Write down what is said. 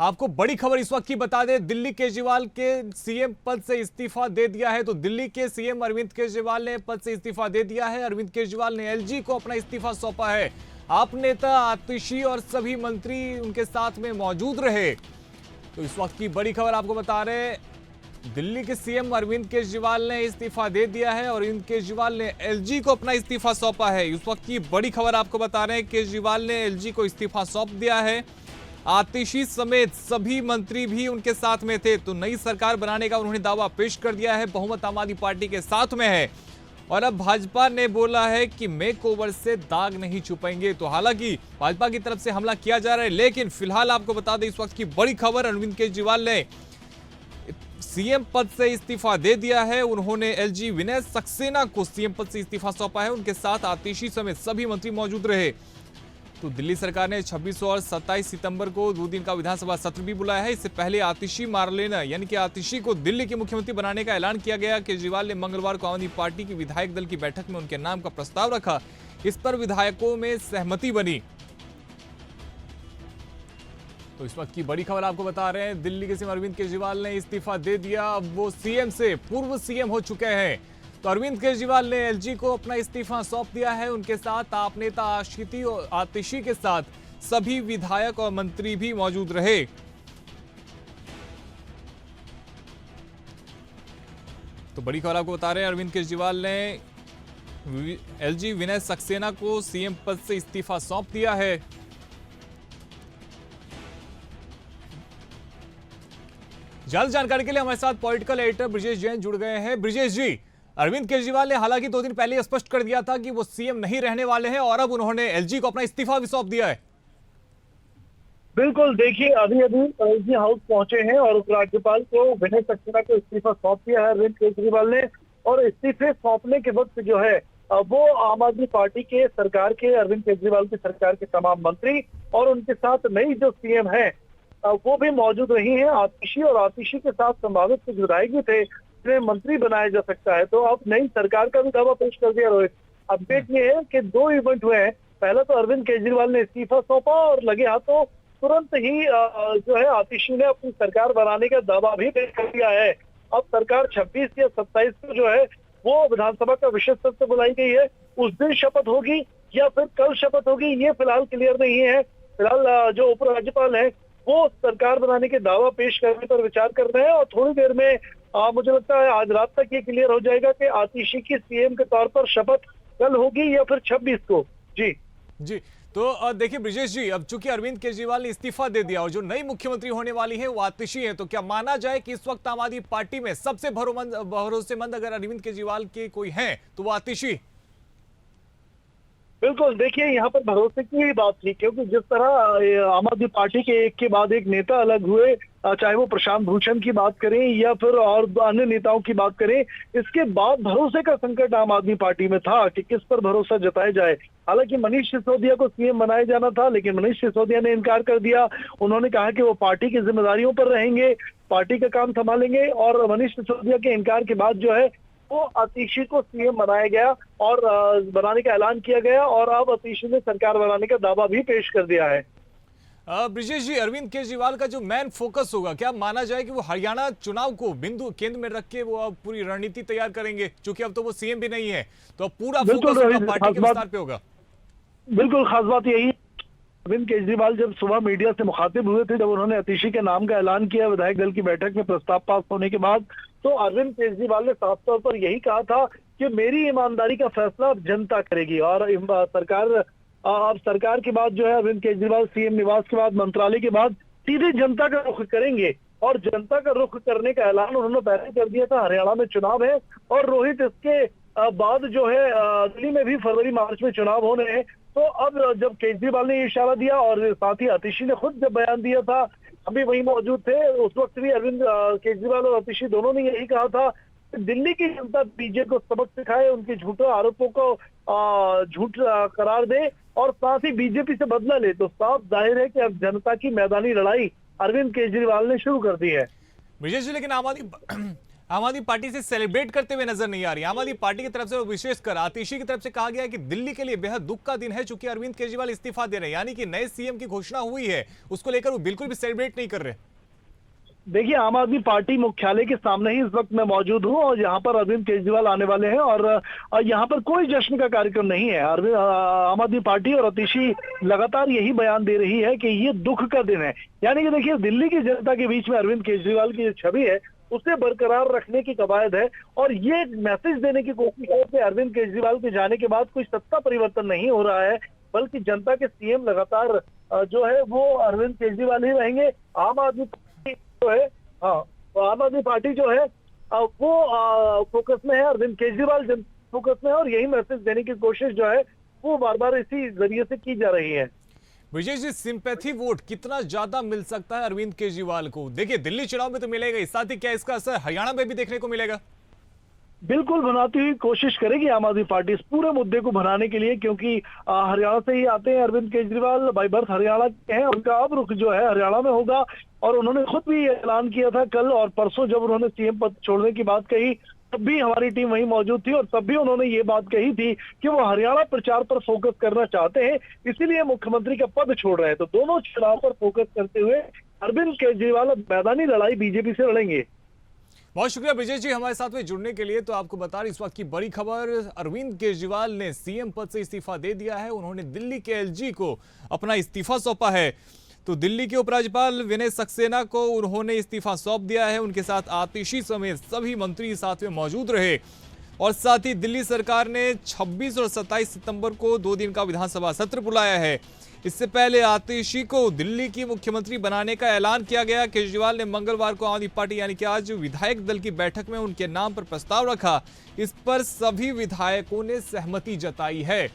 आपको बड़ी खबर इस वक्त की बता दें, दिल्ली केजरीवाल के सीएम पद से इस्तीफा दे दिया है। तो दिल्ली के सीएम अरविंद केजरीवाल ने पद से इस्तीफा दे दिया है। अरविंद केजरीवाल ने एलजी को अपना इस्तीफा सौंपा है। आप नेता आतिशी और सभी मंत्री उनके साथ में मौजूद रहे। तो इस वक्त की बड़ी खबर आपको बता रहे हैं, दिल्ली के सीएम अरविंद केजरीवाल ने इस्तीफा दे दिया है और अरविंद केजरीवाल ने एलजी को अपना इस्तीफा सौंपा है। इस वक्त की बड़ी खबर आपको बता रहे हैं, केजरीवाल ने एलजी को इस्तीफा सौंप दिया है। आतिशी समेत सभी मंत्री भी उनके साथ में थे। तो नई सरकार बनाने का उन्होंने दावा पेश कर दिया है। बहुमत आम आदमी पार्टी के साथ में है और अब भाजपा ने बोला है कि मेक ओवर से दाग नहीं छुपाएंगे। तो हालांकि भाजपा की तरफ से हमला किया जा रहा है, लेकिन फिलहाल आपको बता दें इस वक्त की बड़ी खबर, अरविंद केजरीवाल ने सीएम पद से इस्तीफा दे दिया है। उन्होंने एलजी विनय सक्सेना को सीएम पद से इस्तीफा सौंपा है। उनके साथ आतिशी समेत सभी मंत्री मौजूद रहे। तो दिल्ली सरकार ने 26 और 27 सितंबर को 2 दिन का विधानसभा सत्र भी बुलाया है। इससे पहले आतिशी मार लेना यानी कि आतिशी को दिल्ली के मुख्यमंत्री बनाने का ऐलान किया गया। केजरीवाल ने मंगलवार को आम आदमी पार्टी की विधायक दल की बैठक में उनके नाम का प्रस्ताव रखा। इस पर विधायकों में सहमति बनी। तो इस वक्त की बड़ी खबर आपको बता रहे हैं, दिल्ली के सीएम अरविंद केजरीवाल ने इस्तीफा दे दिया। अब वो सीएम से पूर्व सीएम हो चुके हैं। तो अरविंद केजरीवाल ने एलजी को अपना इस्तीफा सौंप दिया है। उनके साथ आप नेता आतिशी के साथ सभी विधायक और मंत्री भी मौजूद रहे। तो बड़ी खबर आपको बता रहे हैं, अरविंद केजरीवाल ने एलजी विनय सक्सेना को सीएम पद से इस्तीफा सौंप दिया है। जल्द जानकारी के लिए हमारे साथ पॉलिटिकल एडिटर ब्रिजेश जैन जुड़ गए हैं। ब्रिजेश जी, अरविंद केजरीवाल ने हालांकि 2 दिन पहले स्पष्ट कर दिया था कि वो सीएम नहीं रहने वाले हैं और अब उन्होंने एलजी को अपना इस्तीफा भी सौंप दिया है। बिल्कुल, देखिए अभी एलजी हाउस पहुंचे हैं और उपराज्यपाल को विनय सक्सेना को इस्तीफा सौंप दिया है अरविंद केजरीवाल ने। और इस्तीफे सौंपने के वक्त जो है वो आम आदमी पार्टी के सरकार के, अरविंद केजरीवाल की सरकार के तमाम मंत्री और उनके साथ नई जो सीएम है वो भी मौजूद रही हैं। आतिशी और आतिशी के साथ संभावित कुछ विधायक भी थे जिन्हें मंत्री बनाया जा सकता है। तो अब नई सरकार का भी दावा पेश कर दिया रोहित। अपडेट ये है कि 2 इवेंट हुए हैं। पहला तो अरविंद केजरीवाल ने इस्तीफा सौंपा और लगे हाथों तुरंत ही जो है आतिशी ने अपनी सरकार बनाने का दावा भी पेश कर दिया है। अब सरकार 26 या 27 को जो है वो विधानसभा का विशेष सत्र बुलाई गई है। उस दिन शपथ होगी या फिर कल शपथ होगी, ये फिलहाल क्लियर नहीं है। फिलहाल जो उपराज्यपाल है वो सरकार बनाने के दावा पेश करने पर विचार कर रहे हैं और थोड़ी देर में मुझे लगता है आज रात तक ये क्लियर हो जाएगा कि आतिशी की सीएम के तौर पर शपथ कल होगी या फिर 26 को। जी तो देखिए ब्रिजेश जी, अब चूंकि अरविंद केजरीवाल ने इस्तीफा दे दिया और जो नई मुख्यमंत्री होने वाली है वो आतिशी है, तो क्या माना जाए कि इस वक्त आम आदमी पार्टी में सबसे भरोसेमंद अगर अरविंद केजरीवाल के कोई है तो वो आतिशी? बिल्कुल, देखिए यहाँ पर भरोसे की ही बात थी, क्योंकि जिस तरह आम आदमी पार्टी के एक के बाद एक नेता अलग हुए, चाहे वो प्रशांत भूषण की बात करें या फिर और अन्य नेताओं की बात करें, इसके बाद भरोसे का संकट आम आदमी पार्टी में था कि किस पर भरोसा जताया जाए। हालांकि मनीष सिसोदिया को सीएम बनाया जाना था, लेकिन मनीष सिसोदिया ने इनकार कर दिया। उन्होंने कहा कि वो पार्टी की जिम्मेदारियों पर रहेंगे, पार्टी का काम संभालेंगे और मनीष सिसोदिया के इनकार के बाद जो है वो आतिशी को सीएम बनाया गया और बनाने का ऐलान किया गया और अब आतिशी ने सरकार बनाने का दावा भी पेश कर दिया है। ब्रिजेश जी, अरविंद केजरीवाल का जो मेन फोकस होगा, क्या माना जाए कि वो हरियाणा चुनाव को बिंदु केंद्र में रख के वो अब पूरी रणनीति तैयार करेंगे? क्योंकि अब तो वो सीएम भी नहीं है, तो अब पूरा फोकस पार्टी के विस्तार पे होगा। बिल्कुल, खास बात यही, अरविंद केजरीवाल जब सुबह मीडिया से मुखातिब हुए थे, जब उन्होंने आतिशी के नाम का ऐलान किया विधायक दल की बैठक में प्रस्ताव पास होने के बाद, तो अरविंद केजरीवाल ने साफ तौर पर यही कहा था कि मेरी ईमानदारी का फैसला अब जनता करेगी और सरकार के बाद जो है अरविंद केजरीवाल सीएम निवास के बाद, मंत्रालय के बाद सीधे जनता का रुख करेंगे और जनता का रुख करने का ऐलान उन्होंने पहले कर दिया था। हरियाणा में चुनाव है और रोहित इसके बाद जो है दिल्ली में भी फरवरी मार्च में चुनाव होने हैं। तो अब जब केजरीवाल ने ये इशारा दिया और साथ ही आतिशी ने खुद जब बयान दिया था, हम भी वहीं मौजूद थे, उस वक्त भी अरविंद केजरीवाल और आतिशी दोनों ने यही कहा था कि दिल्ली की जनता बीजेपी को सबक सिखाए, उनके झूठे आरोपों को झूठ करार दे और साथ ही बीजेपी से बदला ले। तो साफ जाहिर है कि अब जनता की मैदानी लड़ाई अरविंद केजरीवाल ने शुरू कर दी है। ब्रिजेश जी, लेकिन आम आदमी पार्टी से सेलिब्रेट करते हुए नजर नहीं आ रही। आम आदमी पार्टी की तरफ से और विशेषकर आतिशी की तरफ से कहा गया है कि दिल्ली के लिए बेहद दुख का दिन है, चूंकि अरविंद केजरीवाल इस्तीफा दे रहे हैं, यानी कि नए सीएम की घोषणा हुई है, उसको लेकर वो बिल्कुल भी सेलिब्रेट नहीं कर रहे। देखिए, आम आदमी पार्टी मुख्यालय के सामने ही इस वक्त मैं मौजूद हूं और यहाँ पर अरविंद केजरीवाल आने वाले हैं और यहाँ पर कोई जश्न का कार्यक्रम नहीं है। आम आदमी पार्टी और आतिशी लगातार यही बयान दे रही है कि ये दुख का दिन है। यानी कि देखिए, दिल्ली की जनता के बीच में अरविंद केजरीवाल की जो छवि है उसे बरकरार रखने की कवायद है और ये मैसेज देने की कोशिश है कि अरविंद केजरीवाल के जाने के बाद कोई सत्ता परिवर्तन नहीं हो रहा है, बल्कि जनता के सीएम लगातार जो है वो अरविंद केजरीवाल ही रहेंगे। आम आदमी जो है, हाँ, तो आम आदमी पार्टी जो है वो फोकस में है, अरविंद केजरीवाल फोकस में है और यही मैसेज देने की कोशिश जो है वो बार बार इसी जरिए से की जा रही है। विजय जी, सिंपैथी वोट कितना ज्यादा मिल सकता है अरविंद केजरीवाल को? देखिए, दिल्ली चुनाव में तो मिलेगा ही, साथ ही क्या इसका असर हरियाणा में भी देखने को मिलेगा? बिल्कुल बनाती हुई कोशिश करेगी आम आदमी पार्टी इस पूरे मुद्दे को बनाने के लिए, क्योंकि हरियाणा से ही आते हैं अरविंद केजरीवाल, बाय बर्थ हरियाणा के हैं। उनका अब रुख जो है हरियाणा में होगा और उन्होंने खुद भी ऐलान किया था कल और परसों, जब उन्होंने सीएम पद छोड़ने की बात कही तब भी हमारी टीम वहीं मौजूद थी और तब भी उन्होंने ये बात कही थी कि वो हरियाणा प्रचार पर फोकस करना चाहते हैं, इसीलिए मुख्यमंत्री का पद छोड़ रहे हैं। तो दोनों चुनाव पर फोकस करते हुए अरविंद केजरीवाल मैदानी लड़ाई बीजेपी से लड़ेंगे। बहुत शुक्रिया विजय जी हमारे साथ में जुड़ने के लिए। तो आपको बता रहे इस वक्त की बड़ी खबर, अरविंद केजरीवाल ने सीएम पद से इस्तीफा दे दिया है। उन्होंने दिल्ली के एलजी को अपना इस्तीफा सौंपा है। तो दिल्ली के उपराज्यपाल विनय सक्सेना को उन्होंने इस्तीफा सौंप दिया है। उनके साथ आतिशी समेत सभी मंत्री साथ में मौजूद रहे और साथ ही दिल्ली सरकार ने 26 और 27 सितंबर को 2 दिन का विधानसभा सत्र बुलाया है। इससे पहले आतिशी को दिल्ली की मुख्यमंत्री बनाने का ऐलान किया गया। केजरीवाल ने मंगलवार को आम आदमी पार्टी यानी कि आज विधायक दल की बैठक में उनके नाम पर प्रस्ताव रखा। इस पर सभी विधायकों ने सहमति जताई है।